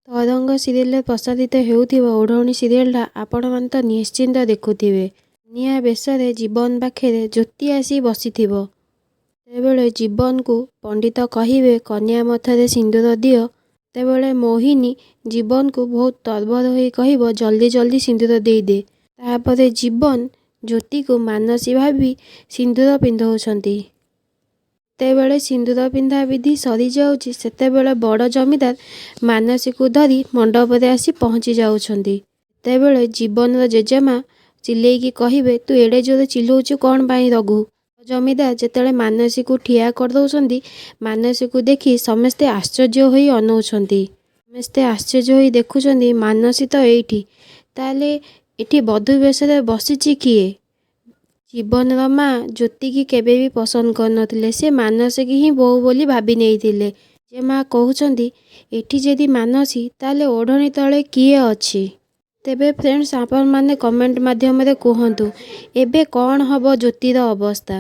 ତରଙ୍ଗ ସିରିଏଲରେ ପ୍ରସାରିତ ହେଉଥିବା ଓଢ଼ଣୀ ସିରିଏଲଟା ଆପଣମାନେ ତ ନିଶ୍ଚିନ୍ତ ଦେଖୁଥିବେ। ନିଆଁ ବେଶରେ ଜୀବନ ପାଖରେ ଜ୍ୟୋତି ଆସି ବସିଥିବ। ସେତେବେଳେ ଜୀବନକୁ ପଣ୍ଡିତ କହିବେ କନ୍ୟା ମଥାରେ ସିନ୍ଦୁର ଦିଅ। ସେତେବେଳେ ମୋହିନୀ ଜୀବନକୁ ବହୁତ ତରବର ହୋଇ କହିବ ଜଲ୍ଦି ଜଲ୍ଦି ସିନ୍ଦୁର ଦେଇଦେ। ତାପରେ ଜୀବନ ଜ୍ୟୋତିକୁ ମାନସୀ ଭାବି ସିନ୍ଦୁର ପିନ୍ଧଉଛନ୍ତି। ଯେତେବେଳେ ସିନ୍ଦୁର ପିନ୍ଧା ବିଧି ସରିଯାଉଛି ସେତେବେଳେ ବଡ଼ ଜମିଦାର ମାନସୀକୁ ଧରି ମଣ୍ଡପରେ ଆସି ପହଞ୍ଚି ଯାଉଛନ୍ତି। ସେତେବେଳେ ଜୀବନର ଜେଜେମା ଚିଲେଇକି କହିବେ ତୁ ଏଡ଼େ ଜୋରେ ଚିଲଉଛୁ କ'ଣ ପାଇଁ ରଘୁ? ଜମିଦାର ଯେତେବେଳେ ମାନସୀକୁ ଠିଆ କରିଦେଉଛନ୍ତି ମାନସୀକୁ ଦେଖି ସମସ୍ତେ ଆଶ୍ଚର୍ଯ୍ୟ ହୋଇ ଅନଉଛନ୍ତି। ସମସ୍ତେ ଆଶ୍ଚର୍ଯ୍ୟ ହୋଇ ଦେଖୁଛନ୍ତି ମାନସୀ ତ ଏଇଠି, ତାହେଲେ ଏଠି ବଧୂ ବେଶରେ ବସିଛି କିଏ? ଜୀବନର ମା ଜ୍ୟୋତିକି କେବେ ବି ପସନ୍ଦ କରିନଥିଲେ। ସେ ମାନସୀକି ହିଁ ବୋହୂ ବୋଲି ଭାବି ନେଇଥିଲେ। ଯେ ମା କହୁଛନ୍ତି ଏଠି ଯଦି ମାନସୀ ତାହେଲେ ଓଢ଼ଣୀ ତଳେ କିଏ ଅଛି? ତେବେ ଫ୍ରେଣ୍ଡସ୍ ଆପଣମାନେ କମେଣ୍ଟ ମାଧ୍ୟମରେ କୁହନ୍ତୁ ଏବେ କ'ଣ ହେବ ଜ୍ୟୋତିର ଅବସ୍ଥା।